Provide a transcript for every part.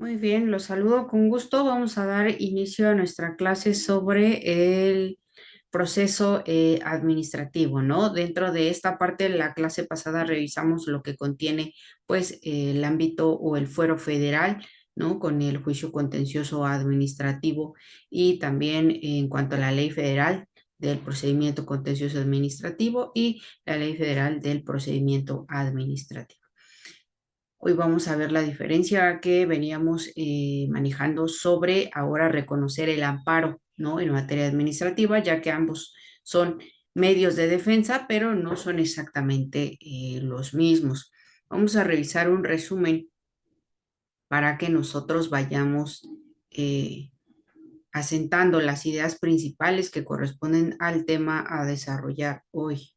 Muy bien, los saludo con gusto. Vamos a dar inicio a nuestra clase sobre el proceso administrativo, ¿no? Dentro de esta parte de la clase pasada revisamos lo que contiene, pues, el ámbito o el fuero federal, ¿no? Con el juicio contencioso administrativo y también en cuanto a la ley federal del procedimiento contencioso administrativo y la ley federal del procedimiento administrativo. Hoy vamos a ver la diferencia que veníamos manejando sobre ahora reconocer el amparo, ¿no? En materia administrativa, ya que ambos son medios de defensa, pero no son exactamente los mismos. Vamos a revisar un resumen para que nosotros vayamos eh, asentando las ideas principales que corresponden al tema a desarrollar hoy.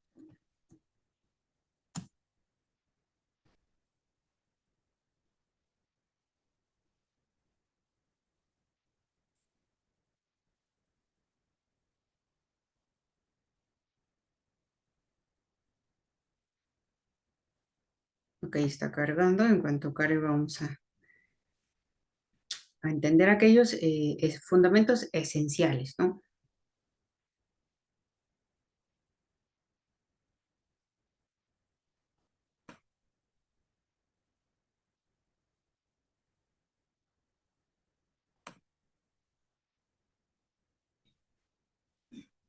Ok, está cargando. En cuanto cargue, vamos a entender aquellos fundamentos esenciales, ¿no?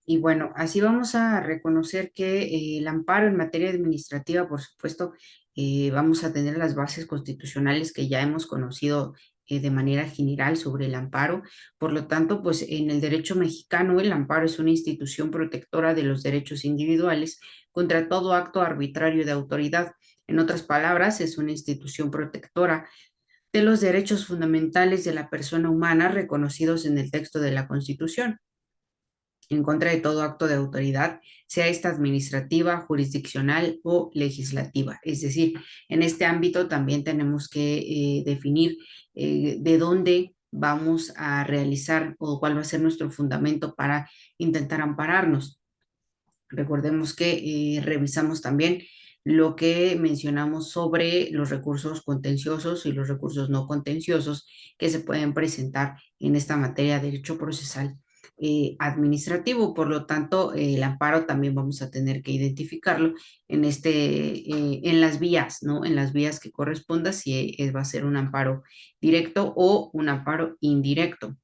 Y bueno, así vamos a reconocer que el amparo en materia administrativa, por supuesto, vamos a tener las bases constitucionales que ya hemos conocido de manera general sobre el amparo. Por lo tanto, pues en el derecho mexicano el amparo es una institución protectora de los derechos individuales contra todo acto arbitrario de autoridad. En otras palabras, es una institución protectora de los derechos fundamentales de la persona humana reconocidos en el texto de la Constitución en contra de todo acto de autoridad, sea esta administrativa, jurisdiccional o legislativa. Es decir, en este ámbito también tenemos que definir de dónde vamos a realizar o cuál va a ser nuestro fundamento para intentar ampararnos. Recordemos que revisamos también lo que mencionamos sobre los recursos contenciosos y los recursos no contenciosos que se pueden presentar en esta materia de derecho procesal administrativo. Por lo tanto, el amparo también vamos a tener que identificarlo en las vías, ¿no? En las vías que corresponda, si va a ser un amparo directo o un amparo indirecto.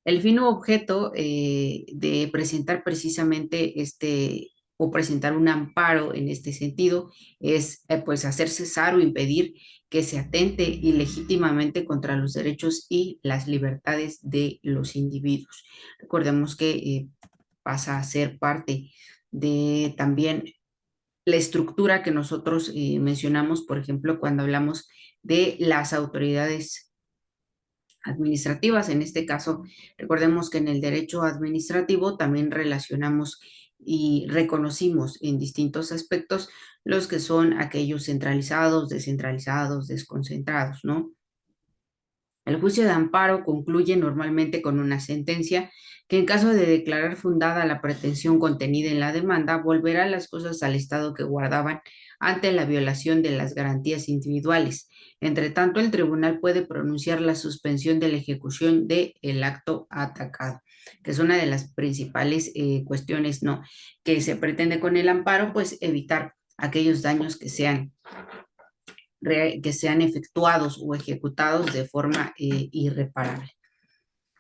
El fin u objeto de presentar precisamente o presentar un amparo en este sentido es pues hacer cesar o impedir que se atente ilegítimamente contra los derechos y las libertades de los individuos. Recordemos que pasa a ser parte de también la estructura que nosotros mencionamos, por ejemplo, cuando hablamos de las autoridades administrativas. En este caso, recordemos que en el derecho administrativo también relacionamos y reconocimos en distintos aspectos los que son aquellos centralizados, descentralizados, desconcentrados, ¿no? El juicio de amparo concluye normalmente con una sentencia que en caso de declarar fundada la pretensión contenida en la demanda, volverá las cosas al estado que guardaban ante la violación de las garantías individuales. Entre tanto, el tribunal puede pronunciar la suspensión de la ejecución del acto atacado, que es una de las principales cuestiones, ¿no? Que se pretende con el amparo, pues evitar aquellos daños que sean efectuados o ejecutados de forma irreparable.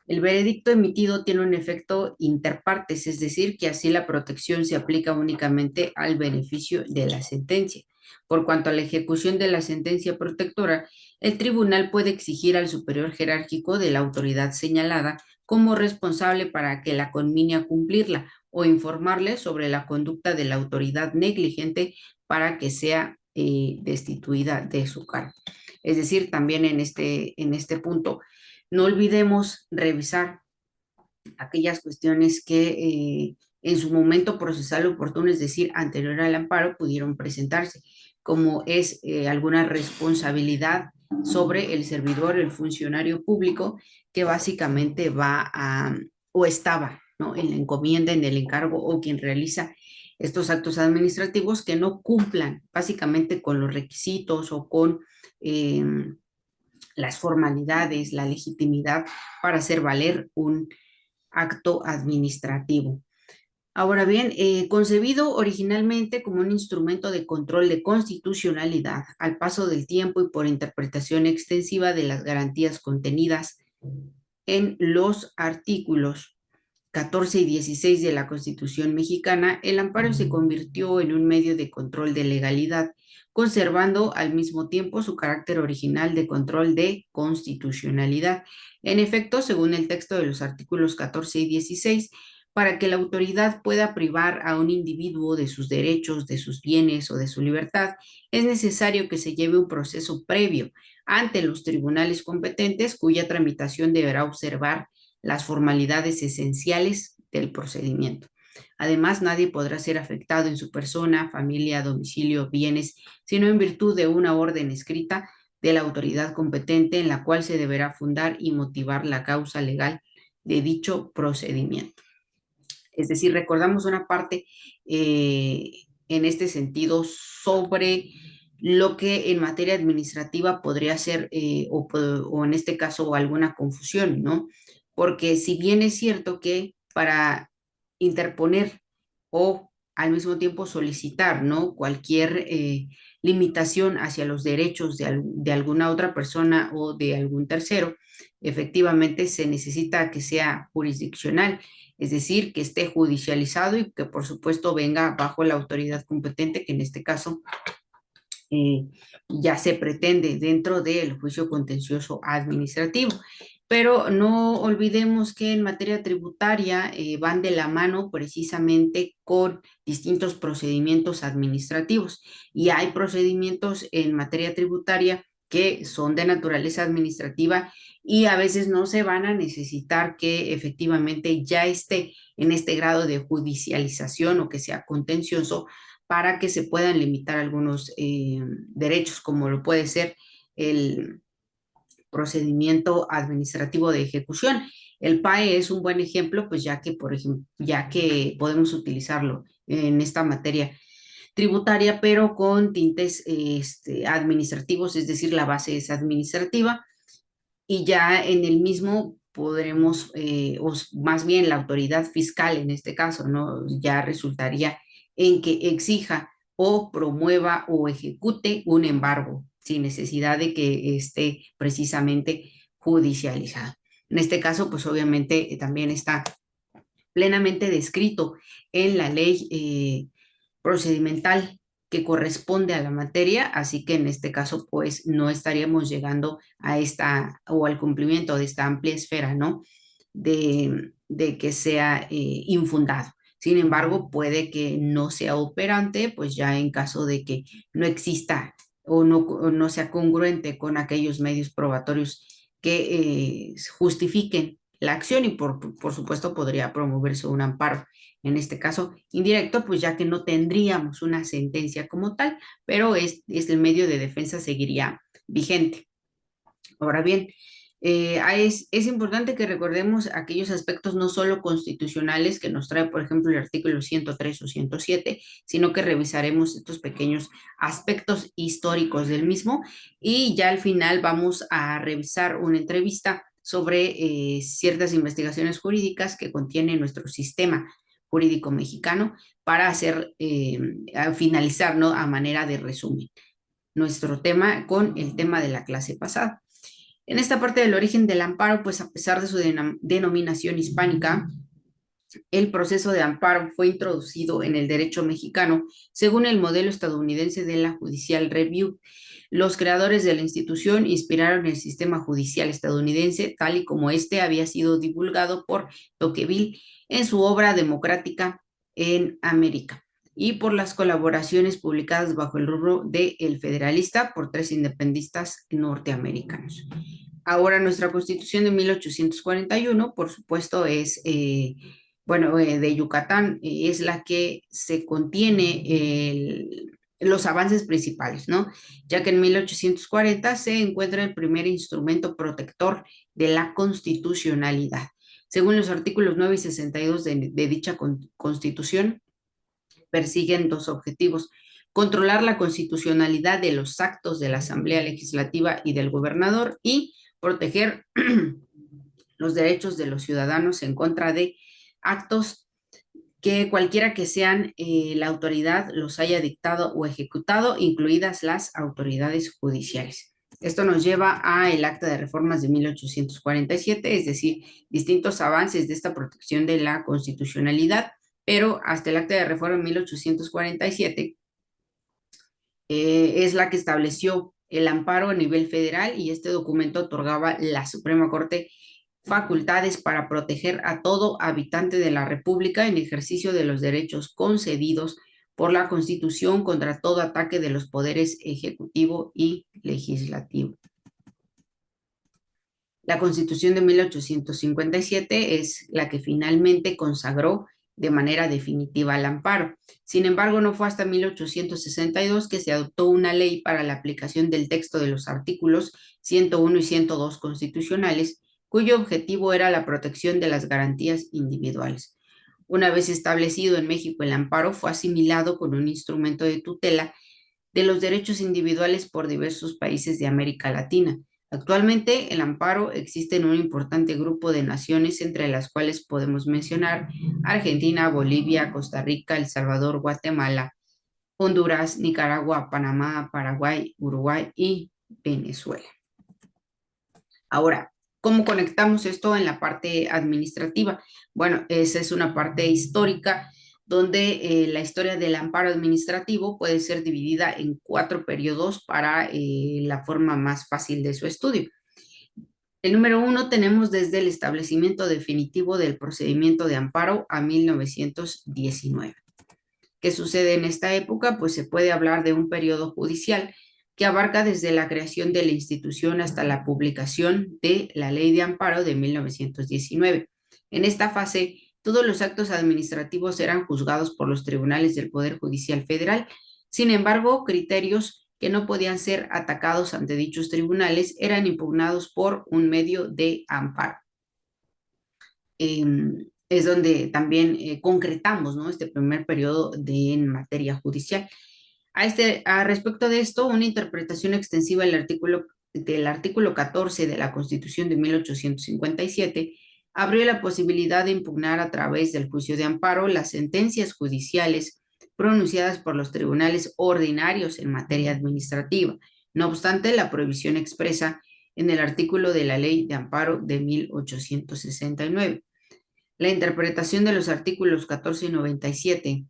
El veredicto emitido tiene un efecto interpartes, es decir, que así la protección se aplica únicamente al beneficio de la sentencia. Por cuanto a la ejecución de la sentencia protectora, el tribunal puede exigir al superior jerárquico de la autoridad señalada como responsable para que la conmine a cumplirla o informarle sobre la conducta de la autoridad negligente para que sea destituida de su cargo. Es decir, también en este punto, no olvidemos revisar aquellas cuestiones que en su momento procesal oportuno, es decir, anterior al amparo, pudieron presentarse, como es alguna responsabilidad sobre el servidor, el funcionario público, que básicamente va a, o estaba, ¿no? En la encomienda, en el encargo, o quien realiza estos actos administrativos que no cumplan básicamente con los requisitos o con las formalidades, la legitimidad para hacer valer un acto administrativo. Ahora bien, concebido originalmente como un instrumento de control de constitucionalidad, al paso del tiempo y por interpretación extensiva de las garantías contenidas en los artículos 14 y 16 de la Constitución mexicana, el amparo se convirtió en un medio de control de legalidad, conservando al mismo tiempo su carácter original de control de constitucionalidad. En efecto, según el texto de los artículos 14 y 16, para que la autoridad pueda privar a un individuo de sus derechos, de sus bienes o de su libertad, es necesario que se lleve un proceso previo ante los tribunales competentes, cuya tramitación deberá observar las formalidades esenciales del procedimiento. Además, nadie podrá ser afectado en su persona, familia, domicilio, bienes, sino en virtud de una orden escrita de la autoridad competente en la cual se deberá fundar y motivar la causa legal de dicho procedimiento. Es decir, recordamos una parte en este sentido sobre lo que en materia administrativa podría ser, o en este caso, alguna confusión, ¿no? Porque si bien es cierto que para interponer o al mismo tiempo solicitar, ¿no? Cualquier limitación hacia los derechos de alguna otra persona o de algún tercero, efectivamente se necesita que sea jurisdiccional, es decir, que esté judicializado y que por supuesto venga bajo la autoridad competente, que en este caso eh, ya se pretende dentro del juicio contencioso administrativo. Pero no olvidemos que en materia tributaria van de la mano precisamente con distintos procedimientos administrativos y hay procedimientos en materia tributaria que son de naturaleza administrativa y a veces no se van a necesitar que efectivamente ya esté en este grado de judicialización o que sea contencioso para que se puedan limitar algunos derechos, como lo puede ser el procedimiento administrativo de ejecución. El PAE es un buen ejemplo, pues ya que, por ejemplo, ya que podemos utilizarlo en esta materia tributaria, pero con tintes administrativos, es decir, la base es administrativa y ya en el mismo podremos, o más bien la autoridad fiscal en este caso, ¿no? Ya resultaría en que exija o promueva o ejecute un embargo sin necesidad de que esté precisamente judicializado. En este caso, pues obviamente también está plenamente descrito en la ley procedimental que corresponde a la materia, así que en este caso pues no estaríamos llegando a esta o al cumplimiento de esta amplia esfera, ¿no? De que sea infundado. Sin embargo, puede que no sea operante, pues ya en caso de que no exista o no sea congruente con aquellos medios probatorios que justifiquen la acción y por supuesto podría promoverse un amparo en este caso indirecto, pues ya que no tendríamos una sentencia como tal, pero el medio de defensa seguiría vigente. Ahora bien, es importante que recordemos aquellos aspectos no solo constitucionales que nos trae, por ejemplo, el artículo 103 o 107, sino que revisaremos estos pequeños aspectos históricos del mismo y ya al final vamos a revisar una entrevista sobre ciertas investigaciones jurídicas que contiene nuestro sistema jurídico mexicano para hacer, a finalizar, ¿no? A manera de resumen nuestro tema con el tema de la clase pasada. En esta parte del origen del amparo, pues a pesar de su denominación hispánica, el proceso de amparo fue introducido en el derecho mexicano según el modelo estadounidense de la Judicial Review. Los creadores de la institución inspiraron el sistema judicial estadounidense tal y como este había sido divulgado por Tocqueville en su obra Democrática en América y por las colaboraciones publicadas bajo el rubro de El Federalista por tres independistas norteamericanos. Ahora, nuestra Constitución de 1841, por supuesto, es, de Yucatán, es la que se contiene los avances principales, ¿no? Ya que en 1840 se encuentra el primer instrumento protector de la constitucionalidad. Según los artículos 9 y 62 de dicha constitución, persiguen dos objetivos. controlar la constitucionalidad de los actos de la Asamblea Legislativa y del gobernador y proteger los derechos de los ciudadanos en contra de actos que cualquiera que sean la autoridad los haya dictado o ejecutado, incluidas las autoridades judiciales. Esto nos lleva a el Acta de Reformas de 1847, es decir, distintos avances de esta protección de la constitucionalidad, pero hasta el Acta de Reforma de 1847 es la que estableció el amparo a nivel federal y este documento otorgaba la Suprema Corte facultades para proteger a todo habitante de la República en ejercicio de los derechos concedidos por la Constitución contra todo ataque de los poderes ejecutivo y legislativo. La Constitución de 1857 es la que finalmente consagró de manera definitiva el amparo. Sin embargo, no fue hasta 1862 que se adoptó una ley para la aplicación del texto de los artículos 101 y 102 constitucionales, cuyo objetivo era la protección de las garantías individuales. Una vez establecido en México el amparo, fue asimilado con un instrumento de tutela de los derechos individuales por diversos países de América Latina. Actualmente, el amparo existe en un importante grupo de naciones, entre las cuales podemos mencionar Argentina, Bolivia, Costa Rica, El Salvador, Guatemala, Honduras, Nicaragua, Panamá, Paraguay, Uruguay y Venezuela. Ahora, ¿cómo conectamos esto en la parte administrativa? Bueno, esa es una parte histórica donde la historia del amparo administrativo puede ser dividida en 4 periodos para la forma más fácil de su estudio. El número 1 tenemos desde el establecimiento definitivo del procedimiento de amparo a 1919. ¿Qué sucede en esta época? Pues se puede hablar de un periodo judicial que abarca desde la creación de la institución hasta la publicación de la Ley de Amparo de 1919. En esta fase, todos los actos administrativos eran juzgados por los tribunales del Poder Judicial Federal. Sin embargo, criterios que no podían ser atacados ante dichos tribunales eran impugnados por un medio de amparo. Es donde también concretamos, ¿no?, este primer periodo en materia judicial. A respecto de esto, una interpretación extensiva del artículo 14 de la Constitución de 1857 abrió la posibilidad de impugnar a través del juicio de amparo las sentencias judiciales pronunciadas por los tribunales ordinarios en materia administrativa. No obstante, la prohibición expresa en el artículo de la Ley de Amparo de 1869. La interpretación de los artículos 14 y 97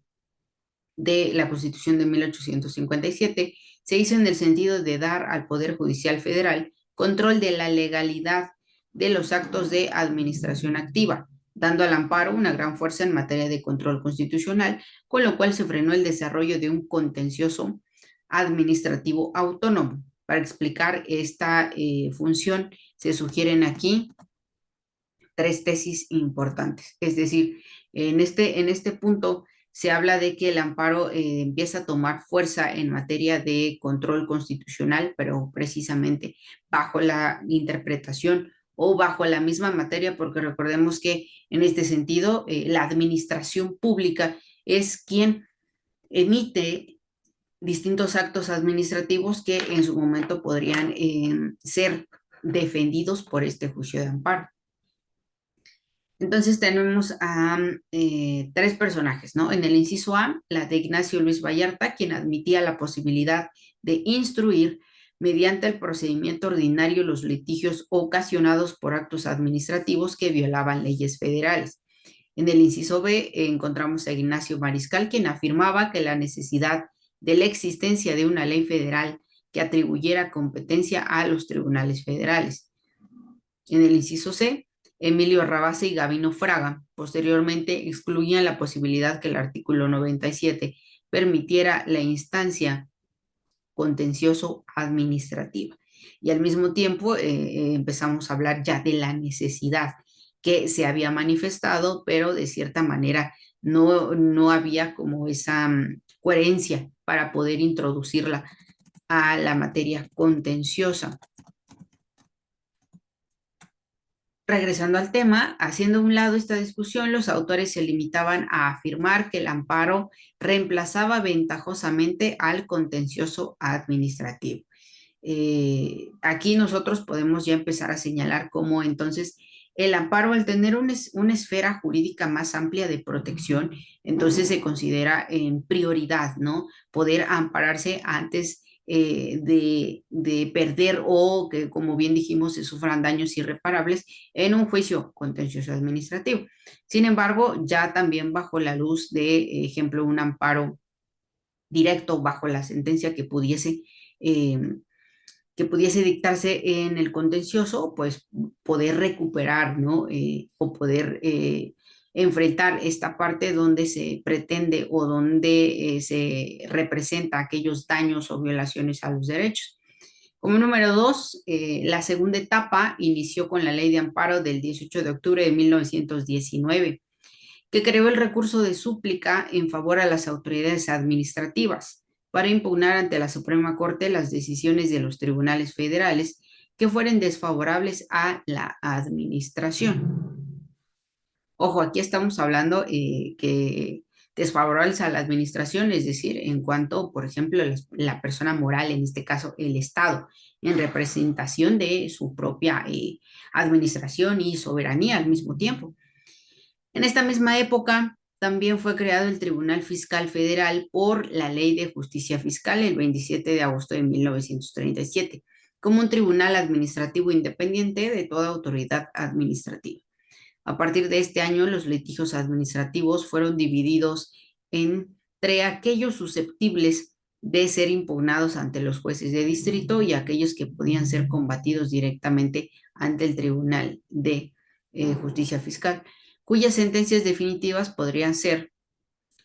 de la Constitución de 1857 se hizo en el sentido de dar al Poder Judicial Federal control de la legalidad de los actos de administración activa, dando al amparo una gran fuerza en materia de control constitucional, con lo cual se frenó el desarrollo de un contencioso administrativo autónomo. Para explicar esta función, se sugieren aquí 3 tesis importantes. Es decir, en este punto se habla de que el amparo empieza a tomar fuerza en materia de control constitucional, pero precisamente bajo la interpretación o bajo la misma materia, porque recordemos que en este sentido la administración pública es quien emite distintos actos administrativos que en su momento podrían ser defendidos por este juicio de amparo. Entonces tenemos a 3 personajes, ¿no? En el inciso A, la de Ignacio Luis Vallarta, quien admitía la posibilidad de instruir mediante el procedimiento ordinario los litigios ocasionados por actos administrativos que violaban leyes federales. En el inciso B encontramos a Ignacio Mariscal, quien afirmaba que la necesidad de la existencia de una ley federal que atribuyera competencia a los tribunales federales. En el inciso C, Emilio Rabasa y Gabino Fraga posteriormente excluían la posibilidad que el artículo 97 permitiera la instancia contencioso administrativa. Y al mismo tiempo empezamos a hablar ya de la necesidad que se había manifestado, pero de cierta manera no había como esa coherencia para poder introducirla a la materia contenciosa. Regresando al tema, haciendo a un lado esta discusión, los autores se limitaban a afirmar que el amparo reemplazaba ventajosamente al contencioso administrativo. Aquí nosotros podemos ya empezar a señalar cómo entonces el amparo, al tener una esfera jurídica más amplia de protección, entonces se considera en prioridad, ¿no? Poder ampararse antes de perder o que, como bien dijimos, se sufran daños irreparables en un juicio contencioso administrativo. Sin embargo, ya también bajo la luz de, ejemplo, un amparo directo bajo la sentencia eh, que pudiese dictarse en el contencioso, pues poder recuperar, ¿no? O poder enfrentar esta parte donde se pretende o donde se representa aquellos daños o violaciones a los derechos. Como número dos, la segunda etapa inició con la Ley de Amparo del 18 de octubre de 1919, que creó el recurso de súplica en favor a las autoridades administrativas para impugnar ante la Suprema Corte las decisiones de los tribunales federales que fueren desfavorables a la administración. Ojo, aquí estamos hablando que desfavorables a la administración, es decir, en cuanto, por ejemplo, la persona moral, en este caso el Estado, en representación de su propia administración y soberanía al mismo tiempo. En esta misma época también fue creado el Tribunal Fiscal Federal por la Ley de Justicia Fiscal el 27 de agosto de 1937, como un tribunal administrativo independiente de toda autoridad administrativa. A partir de este año, los litigios administrativos fueron divididos entre aquellos susceptibles de ser impugnados ante los jueces de distrito y aquellos que podían ser combatidos directamente ante el Tribunal de Justicia Fiscal, cuyas sentencias definitivas podrían ser,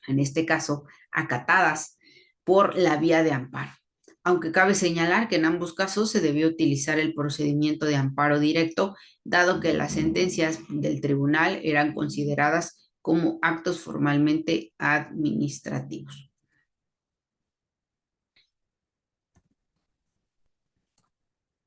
en este caso, acatadas por la vía de amparo. Aunque cabe señalar que en ambos casos se debió utilizar el procedimiento de amparo directo, dado que las sentencias del tribunal eran consideradas como actos formalmente administrativos.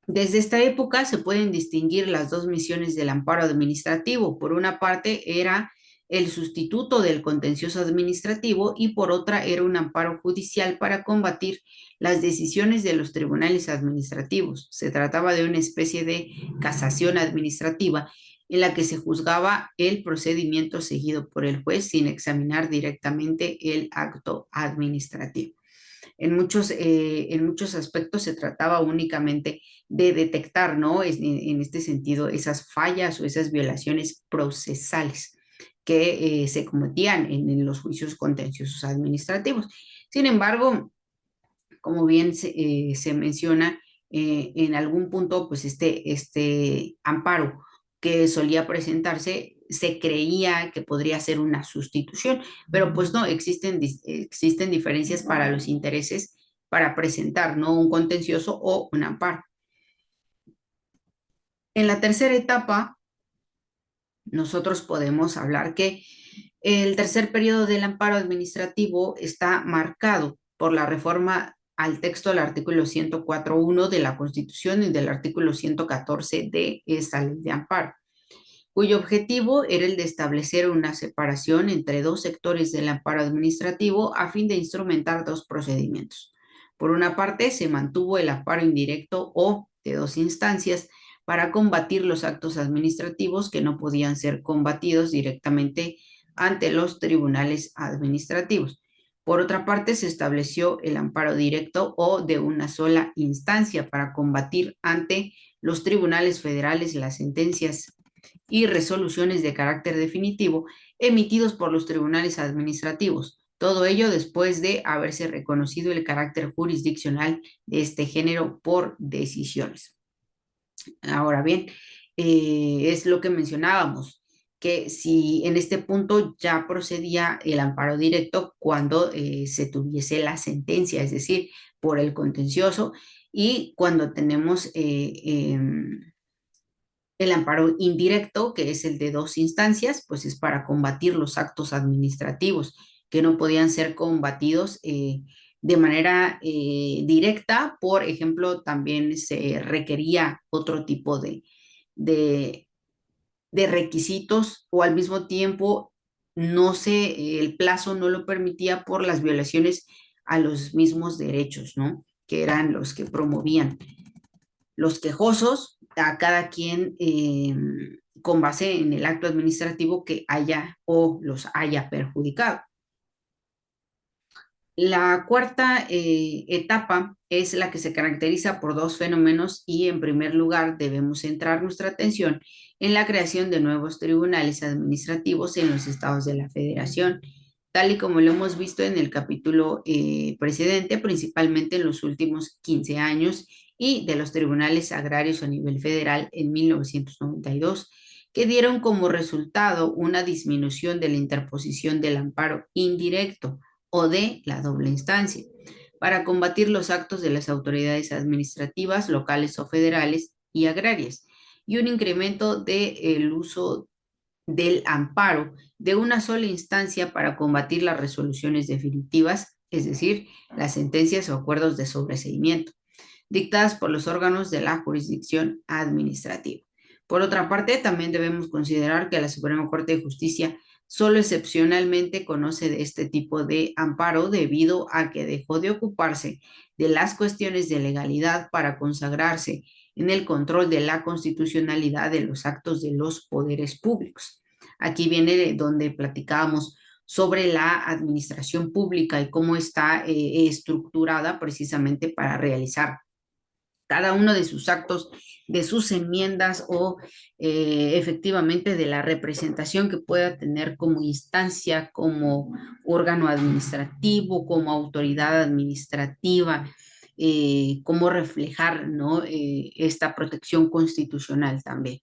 Desde esta época se pueden distinguir las dos misiones del amparo administrativo. Por una parte era el sustituto del contencioso administrativo y por otra era un amparo judicial para combatir las decisiones de los tribunales administrativos. Se trataba de una especie de casación administrativa en la que se juzgaba el procedimiento seguido por el juez sin examinar directamente el acto administrativo. En muchos aspectos se trataba únicamente de detectar, ¿no? En este sentido, esas fallas o esas violaciones procesales que se cometían en los juicios contenciosos administrativos. Sin embargo, como bien se menciona, en algún punto, pues este amparo que solía presentarse, se creía que podría ser una sustitución, pero pues no, existen diferencias para los intereses para presentar, ¿no? Un contencioso o un amparo. En la tercera etapa, nosotros podemos hablar que el tercer periodo del amparo administrativo está marcado por la reforma al texto del artículo 104.1 de la Constitución y del artículo 114 de esta ley de amparo, cuyo objetivo era el de establecer una separación entre dos sectores del amparo administrativo a fin de instrumentar dos procedimientos. Por una parte, se mantuvo el amparo indirecto o de dos instancias para combatir los actos administrativos que no podían ser combatidos directamente ante los tribunales administrativos. Por otra parte, se estableció el amparo directo o de una sola instancia para combatir ante los tribunales federales las sentencias y resoluciones de carácter definitivo emitidos por los tribunales administrativos. Todo ello después de haberse reconocido el carácter jurisdiccional de este género por decisiones. Ahora bien, es lo que mencionábamos, que si en este punto ya procedía el amparo directo cuando se tuviese la sentencia, es decir, por el contencioso, y cuando tenemos el amparo indirecto, que es el de dos instancias, pues es para combatir los actos administrativos que no podían ser combatidos de manera directa. Por ejemplo, también se requería otro tipo de de requisitos o al mismo tiempo no se, el plazo no lo permitía por las violaciones a los mismos derechos, ¿no? Que eran los que promovían los quejosos, a cada quien con base en el acto administrativo que haya o los haya perjudicado. La cuarta etapa es la que se caracteriza por dos fenómenos y en primer lugar debemos centrar nuestra atención en la creación de nuevos tribunales administrativos en los estados de la federación, tal y como lo hemos visto en el capítulo precedente, principalmente en los últimos 15 años y de los tribunales agrarios a nivel federal en 1992, que dieron como resultado una disminución de la interposición del amparo indirecto o de la doble instancia, para combatir los actos de las autoridades administrativas locales o federales y agrarias, y un incremento del uso del amparo de una sola instancia para combatir las resoluciones definitivas, es decir, las sentencias o acuerdos de sobreseimiento, dictadas por los órganos de la jurisdicción administrativa. Por otra parte, también debemos considerar que la Suprema Corte de Justicia solo excepcionalmente conoce de este tipo de amparo debido a que dejó de ocuparse de las cuestiones de legalidad para consagrarse en el control de la constitucionalidad de los actos de los poderes públicos. Aquí viene de donde platicábamos sobre la administración pública y cómo está estructurada precisamente para realizar cada uno de sus actos, de sus enmiendas o efectivamente de la representación que pueda tener como instancia, como órgano administrativo, como autoridad administrativa, cómo reflejar, ¿no? Esta protección constitucional también.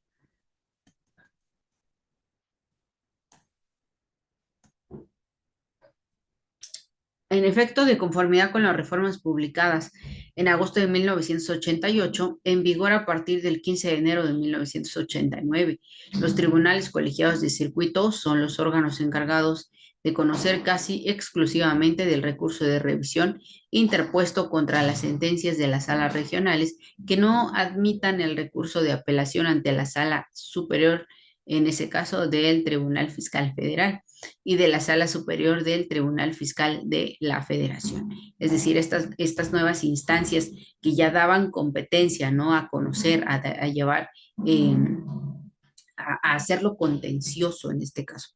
En efecto, de conformidad con las reformas publicadas en agosto de 1988, en vigor a partir del 15 de enero de 1989, los tribunales colegiados de circuito son los órganos encargados de conocer casi exclusivamente del recurso de revisión interpuesto contra las sentencias de las salas regionales que no admitan el recurso de apelación ante la sala superior, en ese caso del Tribunal Fiscal Federal y de la Sala Superior del Tribunal Fiscal de la Federación. Es decir, estas nuevas instancias que ya daban competencia, ¿no? A conocer, a llevar, eh, a hacerlo contencioso en este caso.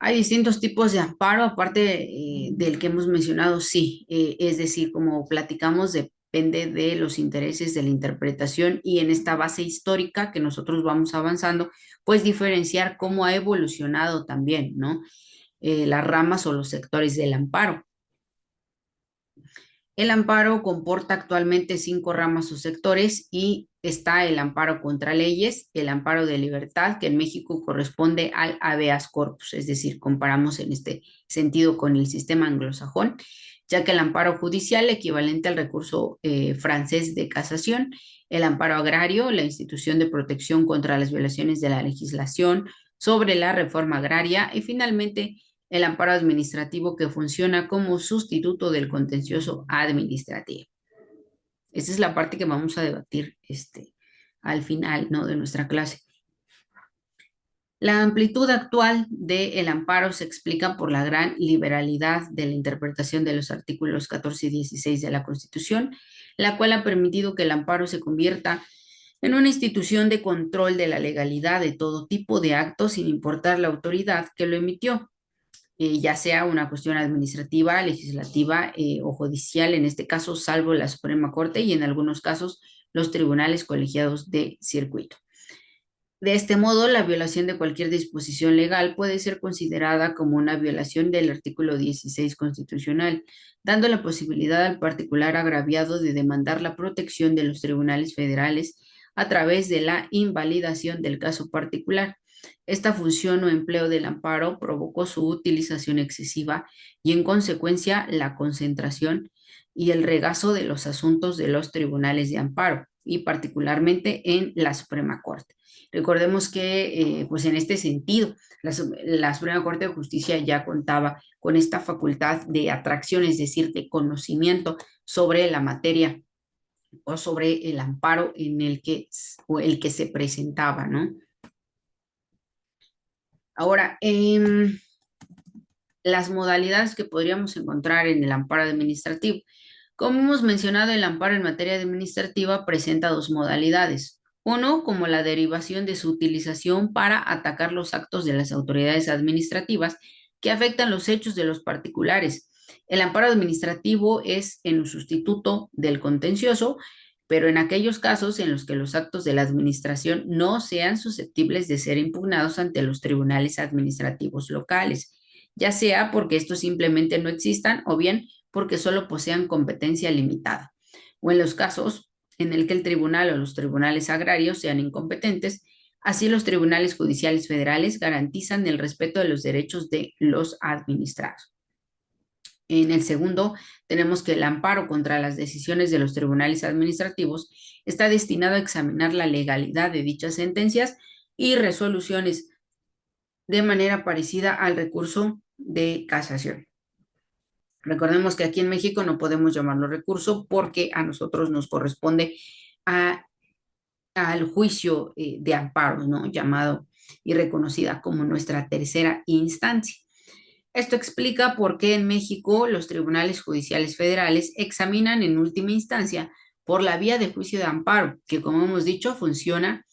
Hay distintos tipos de amparo, aparte del que hemos mencionado, sí, es decir, como platicamos, depende de los intereses de la interpretación y en esta base histórica que nosotros vamos avanzando, pues diferenciar cómo ha evolucionado también, ¿no? Las ramas o los sectores del amparo. El amparo comporta actualmente 5 ramas o sectores y está el amparo contra leyes, el amparo de libertad, que en México corresponde al habeas corpus, es decir, comparamos en este sentido con el sistema anglosajón, ya que el amparo judicial, equivalente al recurso francés de casación, el amparo agrario, la institución de protección contra las violaciones de la legislación sobre la reforma agraria y finalmente el amparo administrativo que funciona como sustituto del contencioso administrativo. Esa es la parte que vamos a debatir al final, ¿no? De nuestra clase. La amplitud actual del amparo se explica por la gran liberalidad de la interpretación de los artículos 14 y 16 de la Constitución, la cual ha permitido que el amparo se convierta en una institución de control de la legalidad de todo tipo de actos sin importar la autoridad que lo emitió, ya sea una cuestión administrativa, legislativa o judicial, en este caso, salvo la Suprema Corte y en algunos casos los tribunales colegiados de circuito. De este modo, la violación de cualquier disposición legal puede ser considerada como una violación del artículo 16 constitucional, dando la posibilidad al particular agraviado de demandar la protección de los tribunales federales a través de la invalidación del caso particular. Esta función o empleo del amparo provocó su utilización excesiva y, en consecuencia, la concentración y el regazo de los asuntos de los tribunales de amparo, y particularmente en la Suprema Corte. Recordemos que, pues en este sentido, la Suprema Corte de Justicia ya contaba con esta facultad de atracción, es decir, de conocimiento sobre la materia o sobre el amparo en el que, o el que se presentaba, ¿no? Ahora, las modalidades que podríamos encontrar en el amparo administrativo. Como hemos mencionado, el amparo en materia administrativa presenta dos modalidades. Uno, como la derivación de su utilización para atacar los actos de las autoridades administrativas que afectan los hechos de los particulares. El amparo administrativo es en un sustituto del contencioso, pero en aquellos casos en los que los actos de la administración no sean susceptibles de ser impugnados ante los tribunales administrativos locales, ya sea porque estos simplemente no existan o bien porque solo posean competencia limitada, o en los casos en el que el tribunal o los tribunales agrarios sean incompetentes. Así, los tribunales judiciales federales garantizan el respeto de los derechos de los administrados. En el segundo, tenemos que el amparo contra las decisiones de los tribunales administrativos está destinado a examinar la legalidad de dichas sentencias y resoluciones de manera parecida al recurso de casación. Recordemos que aquí en México no podemos llamarlo recurso porque a nosotros nos corresponde a, al juicio de amparo, ¿no? Llamado y reconocida como nuestra tercera instancia. Esto explica por qué en México los tribunales judiciales federales examinan en última instancia por la vía de juicio de amparo, que como hemos dicho funciona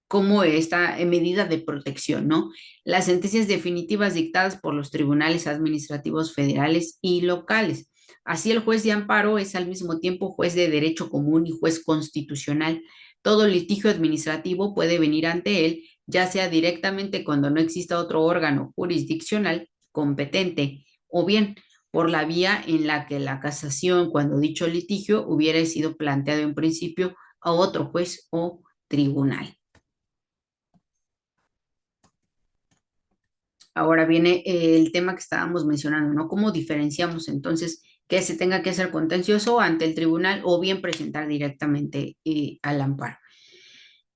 como esta medida de protección, ¿no? Las sentencias definitivas dictadas por los tribunales administrativos federales y locales. Así, el juez de amparo es al mismo tiempo juez de derecho común y juez constitucional. Todo litigio administrativo puede venir ante él, ya sea directamente cuando no exista otro órgano jurisdiccional competente, o bien por la vía en la que la casación, cuando dicho litigio hubiera sido planteado en principio a otro juez o tribunal. Ahora viene el tema que estábamos mencionando, ¿no? ¿Cómo diferenciamos entonces que se tenga que hacer contencioso ante el tribunal o bien presentar directamente al amparo?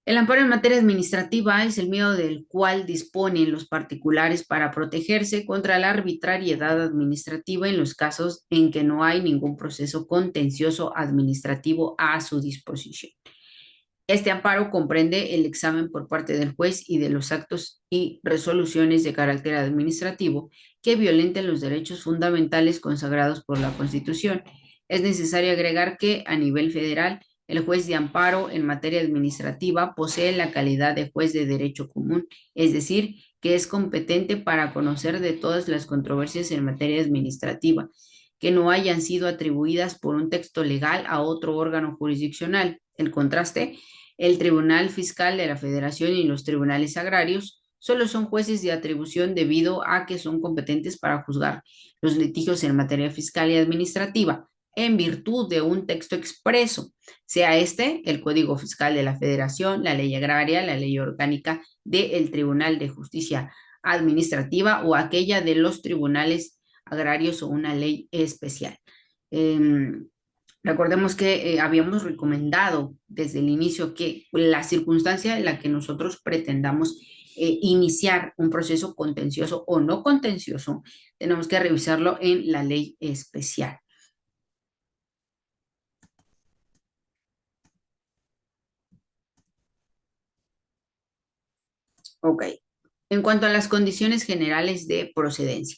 El amparo en materia administrativa es el medio del cual disponen los particulares para protegerse contra la arbitrariedad administrativa en los casos en que no hay ningún proceso contencioso administrativo a su disposición. Este amparo comprende el examen por parte del juez y de los actos y resoluciones de carácter administrativo que violenten los derechos fundamentales consagrados por la Constitución. Es necesario agregar que a nivel federal, el juez de amparo en materia administrativa posee la calidad de juez de derecho común, es decir, que es competente para conocer de todas las controversias en materia administrativa que no hayan sido atribuidas por un texto legal a otro órgano jurisdiccional. El contraste, el Tribunal Fiscal de la Federación y los tribunales agrarios solo son jueces de atribución debido a que son competentes para juzgar los litigios en materia fiscal y administrativa en virtud de un texto expreso, sea este el Código Fiscal de la Federación, la Ley Agraria, la Ley Orgánica del Tribunal de Justicia Administrativa o aquella de los tribunales agrarios o una ley especial. Recordemos que habíamos recomendado desde el inicio que la circunstancia en la que nosotros pretendamos iniciar un proceso contencioso o no contencioso, tenemos que revisarlo en la ley especial. Ok. En cuanto a las condiciones generales de procedencia.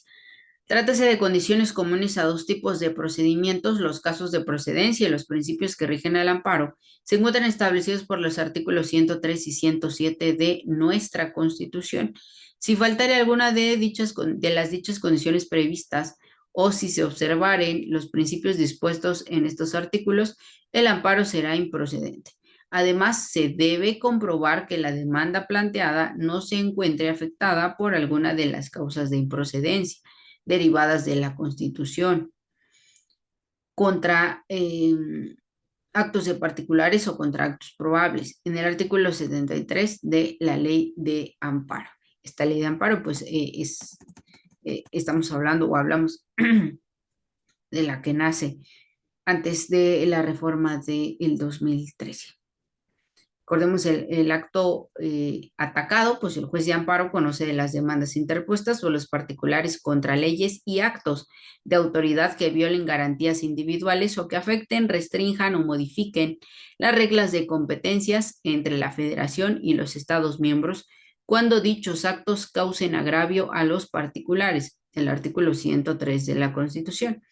Trátase de condiciones comunes a dos tipos de procedimientos. Los casos de procedencia y los principios que rigen al amparo se encuentran establecidos por los artículos 103 y 107 de nuestra Constitución. Si faltare alguna de las dichas condiciones previstas o si se observaren los principios dispuestos en estos artículos, el amparo será improcedente. Además, se debe comprobar que la demanda planteada no se encuentre afectada por alguna de las causas de improcedencia derivadas de la Constitución contra actos de particulares o contra actos probables, en el artículo 73 de la Ley de Amparo. Esta Ley de Amparo, pues, estamos hablando o hablamos de la que nace antes de la reforma del 2013. Recordemos el acto atacado, pues el juez de amparo conoce de las demandas interpuestas por los particulares contra leyes y actos de autoridad que violen garantías individuales o que afecten, restrinjan o modifiquen las reglas de competencias entre la Federación y los Estados miembros cuando dichos actos causen agravio a los particulares, el artículo 103 de la Constitución.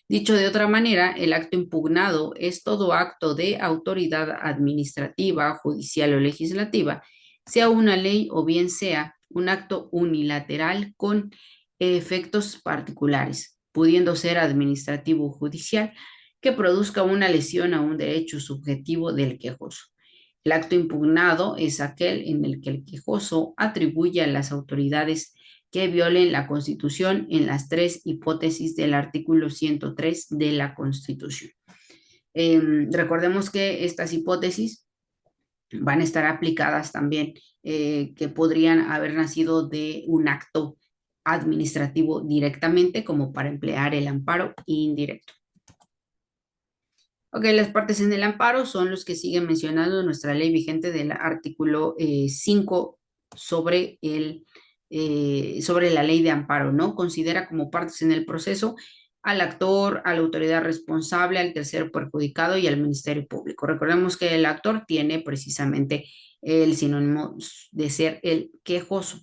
Dicho de otra manera, el acto impugnado es todo acto de autoridad administrativa, judicial o legislativa, sea una ley o bien sea un acto unilateral con efectos particulares, pudiendo ser administrativo o judicial, que produzca una lesión a un derecho subjetivo del quejoso. El acto impugnado es aquel en el que el quejoso atribuye a las autoridades que violen la Constitución en las tres hipótesis del artículo 103 de la Constitución. Recordemos que estas hipótesis van a estar aplicadas también, que podrían haber nacido de un acto administrativo directamente, como para emplear el amparo indirecto. Ok, las partes en el amparo son los que siguen mencionando nuestra ley vigente del artículo 5 sobre sobre la ley de amparo, ¿no? Considera como partes en el proceso al actor, a la autoridad responsable, al tercero perjudicado y al Ministerio Público. Recordemos que el actor tiene precisamente el sinónimo de ser el quejoso.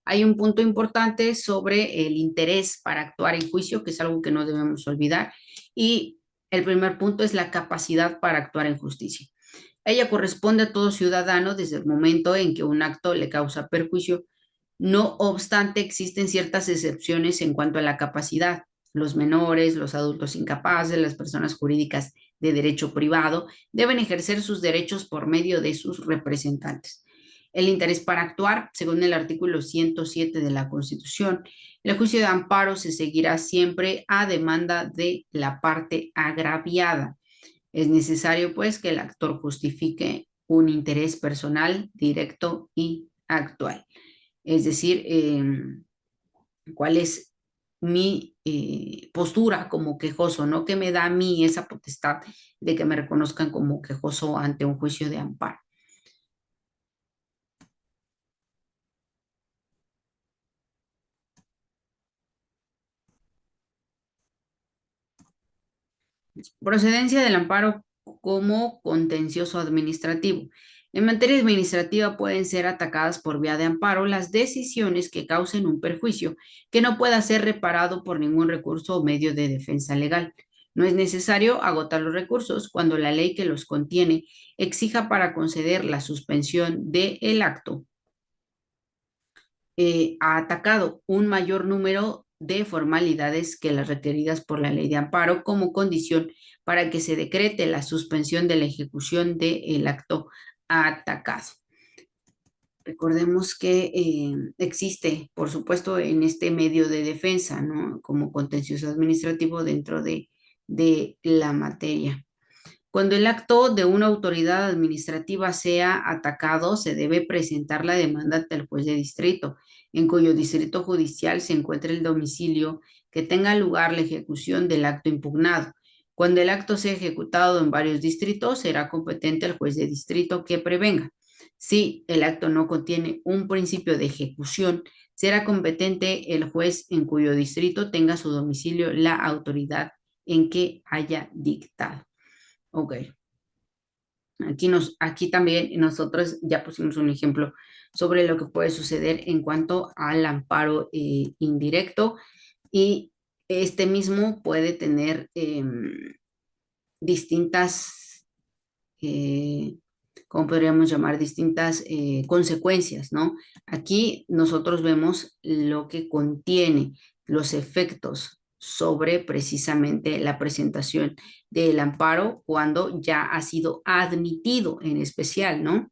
Hay un punto importante sobre el interés para actuar en juicio, que es algo que no debemos olvidar, y el primer punto es la capacidad para actuar en justicia. Ella corresponde a todo ciudadano desde el momento en que un acto le causa perjuicio. No obstante, existen ciertas excepciones en cuanto a la capacidad. Los menores, los adultos incapaces, las personas jurídicas de derecho privado deben ejercer sus derechos por medio de sus representantes. El interés para actuar, según el artículo 107 de la Constitución, el juicio de amparo se seguirá siempre a demanda de la parte agraviada. Es necesario, pues, que el actor justifique un interés personal, directo y actual. Es decir, cuál es mi postura como quejoso, ¿no? Que me da a mí esa potestad de que me reconozcan como quejoso ante un juicio de amparo. Procedencia del amparo como contencioso administrativo. En materia administrativa pueden ser atacadas por vía de amparo las decisiones que causen un perjuicio que no pueda ser reparado por ningún recurso o medio de defensa legal. No es necesario agotar los recursos cuando la ley que los contiene exija para conceder la suspensión del acto ha atacado un mayor número de formalidades que las requeridas por la ley de amparo como condición para que se decrete la suspensión de la ejecución del acto atacado. Recordemos que existe, por supuesto, en este medio de defensa, ¿no? Como contencioso administrativo dentro de la materia. Cuando el acto de una autoridad administrativa sea atacado, se debe presentar la demanda ante el juez de distrito, en cuyo distrito judicial se encuentre el domicilio que tenga lugar la ejecución del acto impugnado. Cuando el acto sea ejecutado en varios distritos, será competente el juez de distrito que prevenga. Si el acto no contiene un principio de ejecución, será competente el juez en cuyo distrito tenga su domicilio la autoridad en que haya dictado. Ok. Aquí también nosotros ya pusimos un ejemplo sobre lo que puede suceder en cuanto al amparo indirecto, y este mismo puede tener distintas, eh, ¿cómo podríamos llamar? Distintas consecuencias, ¿no? Aquí nosotros vemos lo que contiene los efectos sobre precisamente la presentación del amparo cuando ya ha sido admitido en especial, ¿no?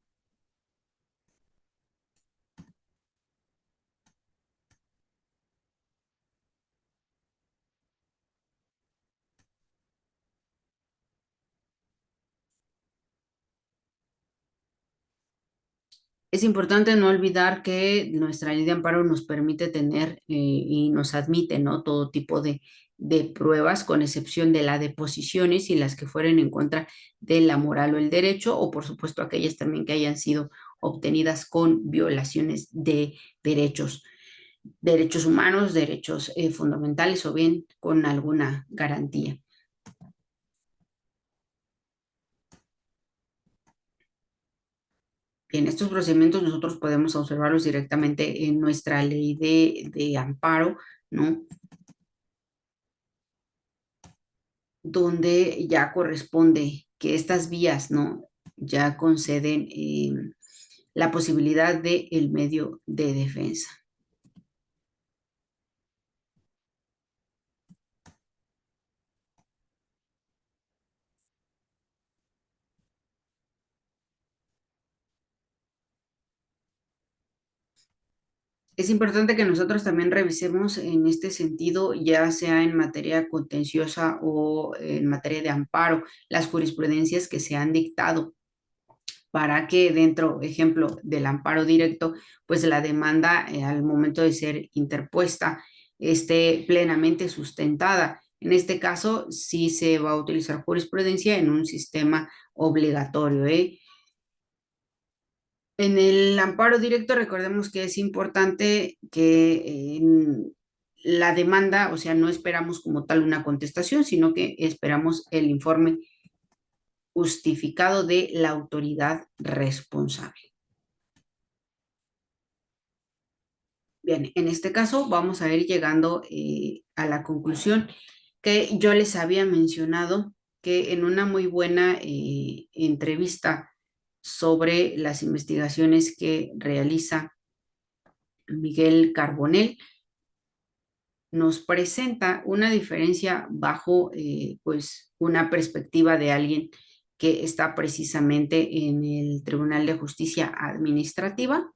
Es importante no olvidar que nuestra ley de amparo nos permite tener y nos admite, ¿no? Todo tipo de pruebas, con excepción de las deposiciones y las que fueren en contra de la moral o el derecho, o por supuesto aquellas también que hayan sido obtenidas con violaciones de derechos, derechos humanos, derechos fundamentales o bien con alguna garantía. Bien, estos procedimientos nosotros podemos observarlos directamente en nuestra ley de amparo, ¿no? Donde ya corresponde que estas vías, ¿no? Ya conceden la posibilidad de el medio de defensa. Es importante que nosotros también revisemos en este sentido, ya sea en materia contenciosa o en materia de amparo, las jurisprudencias que se han dictado para que dentro, ejemplo, del amparo directo, pues la demanda al momento de ser interpuesta esté plenamente sustentada. En este caso, sí se va a utilizar jurisprudencia en un sistema obligatorio, ¿eh? En el amparo directo, recordemos que es importante que la demanda, o sea, no esperamos como tal una contestación, sino que esperamos el informe justificado de la autoridad responsable. Bien, en este caso vamos a ir llegando a la conclusión que yo les había mencionado que en una muy buena entrevista sobre las investigaciones que realiza Miguel Carbonell, nos presenta una diferencia bajo pues una perspectiva de alguien que está precisamente en el Tribunal de Justicia Administrativa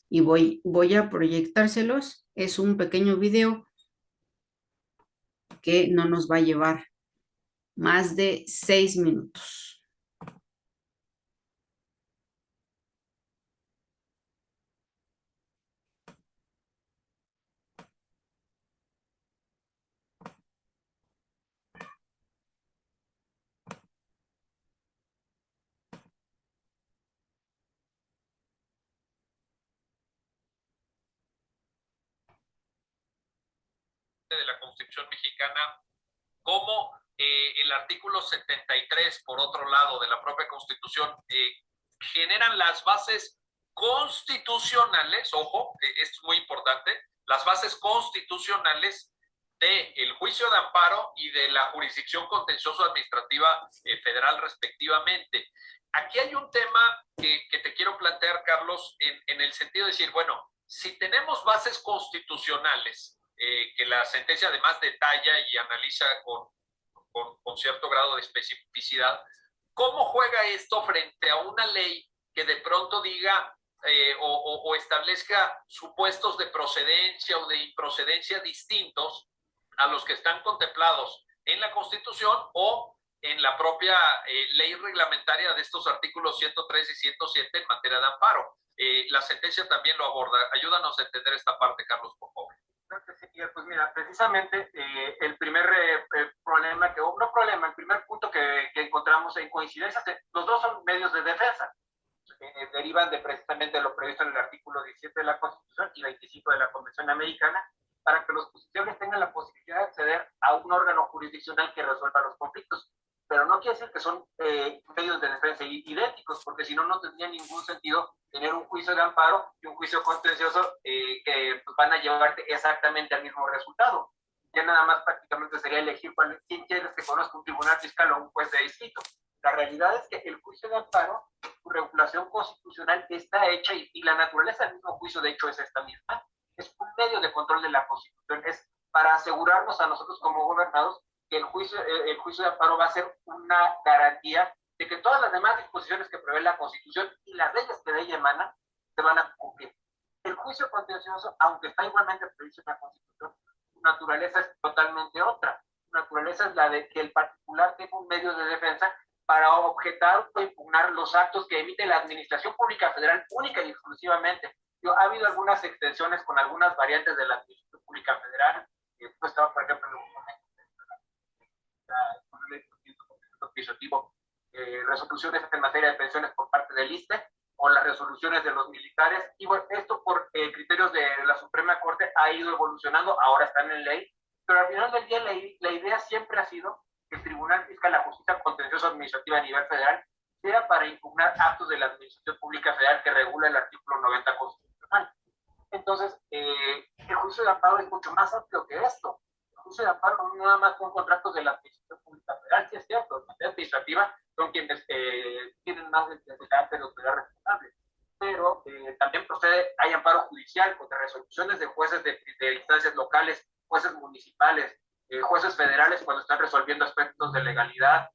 y voy a proyectárselos. Es un pequeño video que no nos va a llevar más de 6 minutos. De la Constitución mexicana, como el artículo 73, por otro lado, de la propia Constitución, generan las bases constitucionales, ojo, esto es muy importante, las bases constitucionales del juicio de amparo y de la jurisdicción contencioso administrativa federal respectivamente. Aquí hay un tema que te quiero plantear, Carlos, en el sentido de decir, bueno, si tenemos bases constitucionales, que la sentencia además detalla y analiza con cierto grado de especificidad, ¿cómo juega esto frente a una ley que de pronto diga o establezca supuestos de procedencia o de improcedencia distintos a los que están contemplados en la Constitución o en la propia ley reglamentaria de estos artículos 103 y 107 en materia de amparo? La sentencia también lo aborda. Ayúdanos a entender esta parte, Carlos, por favor. Pues mira, precisamente el primer problema, no problema, el primer punto que encontramos en coincidencia, los dos son medios de defensa, derivan de precisamente lo previsto en el artículo 17 de la Constitución y 25 de la Convención Americana, para que los justiciables tengan la posibilidad de acceder a un órgano jurisdiccional que resuelva los conflictos. Pero no quiere decir que son medios de defensa idénticos, porque si no, no tendría ningún sentido tener un juicio de amparo y un juicio contencioso que pues, van a llevarte exactamente al mismo resultado. Ya nada más prácticamente sería elegir quién quieres que conozca, un tribunal fiscal o un juez de distrito. La realidad es que el juicio de amparo, su regulación constitucional está hecha y la naturaleza del mismo juicio, de hecho, es esta misma. Es un medio de control de la Constitución, es para asegurarnos a nosotros como gobernados que el juicio de amparo va a ser una garantía de que todas las demás disposiciones que prevé la Constitución y las leyes que de ella emanan se van a cumplir. El juicio contencioso, aunque está igualmente previsto en la Constitución, su naturaleza es totalmente otra. Su naturaleza es la de que el particular tenga un medio de defensa para objetar o impugnar los actos que emite la Administración Pública Federal única y exclusivamente. Ha habido algunas extensiones con algunas variantes de la Administración Pública Federal, pues estaba, por ejemplo, resoluciones en materia de pensiones por parte del ISSSTE o las resoluciones de los militares, y bueno, esto por criterios de la Suprema Corte ha ido evolucionando, ahora están en ley, pero al final del día la idea siempre ha sido que el Tribunal Fiscal, la Justicia Contencioso Administrativa a nivel federal, sea para impugnar actos de la Administración Pública Federal que regula el artículo 90 constitucional. Entonces, el juicio de amparo es mucho más amplio que esto. El juicio de amparo no nada más con contratos de la Administración Pública Federal, sí es cierto, en materia administrativa son quienes tienen más de carácter de autoridad responsable, pero también procede, hay amparo judicial contra resoluciones de jueces de instancias locales, jueces municipales, jueces federales cuando están resolviendo aspectos de legalidad,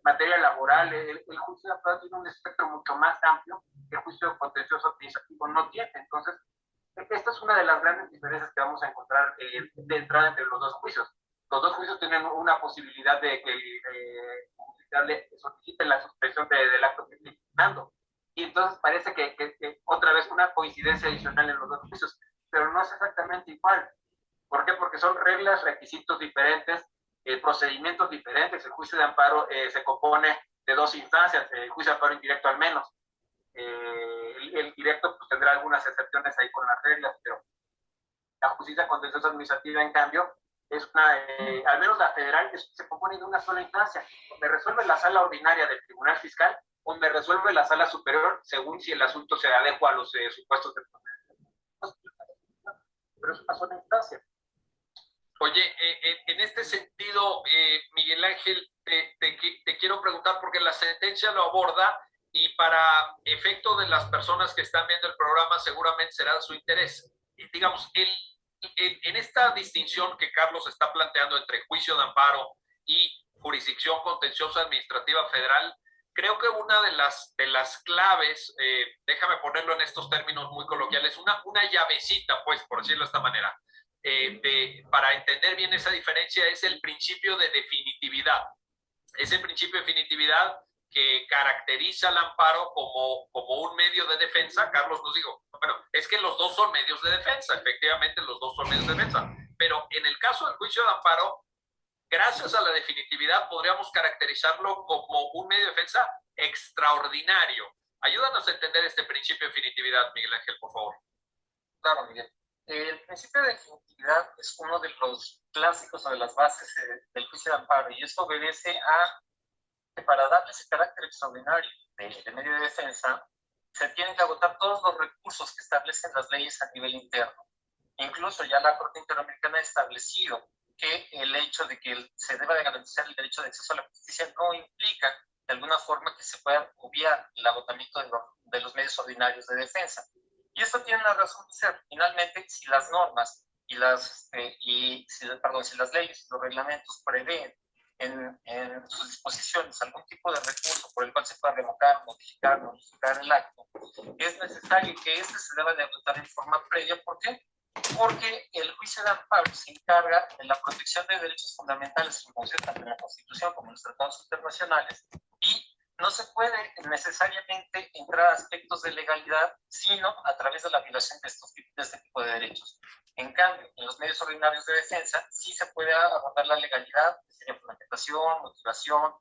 materia laboral. El juicio de amparo tiene un espectro mucho más amplio que el juicio contencioso administrativo no tiene. Entonces, esta es una de las grandes diferencias que vamos a encontrar de entrada entre los dos juicios. Los dos juicios tienen una posibilidad de que el justiciable solicite la suspensión del acto que está impugnando. Y entonces parece que otra vez una coincidencia adicional en los dos juicios, pero no es exactamente igual. ¿Por qué? Porque son reglas, requisitos diferentes, procedimientos diferentes. El juicio de amparo se compone de dos instancias, el juicio de amparo indirecto al menos. El directo pues, tendrá algunas excepciones ahí con las reglas, pero la justicia contenciosa administrativa, en cambio, es una, al menos la federal, se compone de una sola instancia. Me resuelve la sala ordinaria del Tribunal Fiscal o me resuelve la sala superior, según si el asunto se adecua a los supuestos de proceso. Pero es una sola instancia. Oye, en este sentido, Miguel Ángel, te quiero preguntar, porque la sentencia lo aborda y para efecto de las personas que están viendo el programa seguramente será de su interés. Digamos, en esta distinción que Carlos está planteando entre juicio de amparo y jurisdicción contenciosa administrativa federal, creo que una de las claves, déjame ponerlo en estos términos muy coloquiales, una llavecita, pues, por decirlo de esta manera, para entender bien esa diferencia es el principio de definitividad. Ese principio de definitividad que caracteriza al amparo como un medio de defensa. Carlos nos dijo, bueno, es que los dos son medios de defensa, efectivamente los dos son medios de defensa, pero en el caso del juicio de amparo, gracias a la definitividad podríamos caracterizarlo como un medio de defensa extraordinario. Ayúdanos a entender este principio de definitividad, Miguel Ángel, por favor. Claro, Miguel. El principio de definitividad es uno de los clásicos o de las bases del juicio de amparo, y esto obedece a que para darle ese carácter extraordinario de medio de defensa, se tienen que agotar todos los recursos que establecen las leyes a nivel interno. Incluso ya la Corte Interamericana ha establecido que el hecho de que se deba de garantizar el derecho de acceso a la justicia no implica de alguna forma que se pueda obviar el agotamiento de los medios ordinarios de defensa. Y esto tiene una razón de ser. Finalmente, si las normas si las leyes y los reglamentos prevén en sus disposiciones algún tipo de recurso por el cual se pueda revocar, modificar el acto, es necesario que este se deba de agotar en forma previa. ¿Por qué? Porque el juicio de amparo se encarga de la protección de derechos fundamentales reconocidos tanto en la Constitución como en los tratados internacionales, y no se puede necesariamente entrar a aspectos de legalidad, sino a través de la violación de este tipo de derechos. En cambio, en los medios ordinarios de defensa sí se puede abordar la legalidad, sería fundamentación, motivación,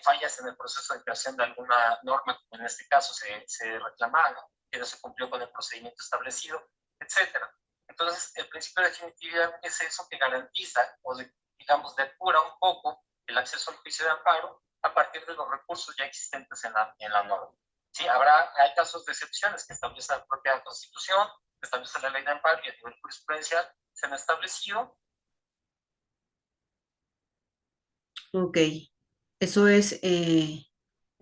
fallas en el proceso de creación de alguna norma, como en este caso se reclamaba, que no se cumplió con el procedimiento establecido, etc. Entonces, el principio de definitividad es eso que garantiza, o digamos, depura un poco el acceso al juicio de amparo a partir de los recursos ya existentes en la norma. Sí, hay casos de excepciones que establece la propia Constitución, que establece la ley de amparo, y a nivel jurisprudencial se han establecido. Ok, eso es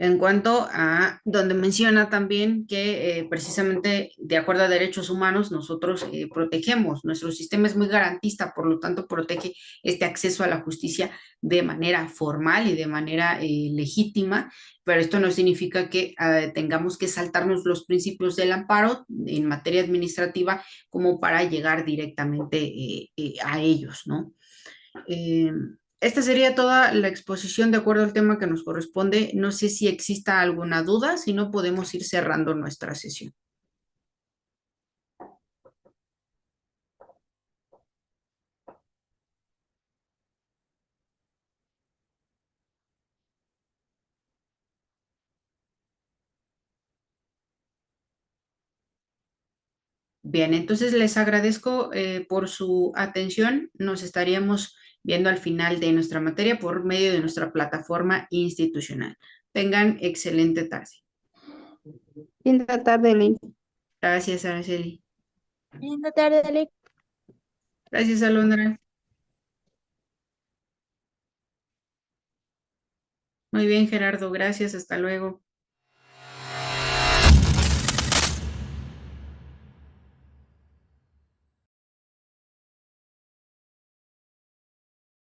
en cuanto a donde menciona también que precisamente de acuerdo a derechos humanos nosotros protegemos, nuestro sistema es muy garantista, por lo tanto protege este acceso a la justicia de manera formal y de manera legítima, pero esto no significa que tengamos que saltarnos los principios del amparo en materia administrativa como para llegar directamente a ellos, ¿no? Esta sería toda la exposición de acuerdo al tema que nos corresponde. No sé si exista alguna duda, si no podemos ir cerrando nuestra sesión. Bien, entonces les agradezco por su atención. Nos estaríamos viendo al final de nuestra materia por medio de nuestra plataforma institucional. Tengan excelente tarde. Linda tarde, Link. Gracias, Araceli. Linda tarde, Link. Gracias, Alondra. Muy bien, Gerardo. Gracias. Hasta luego.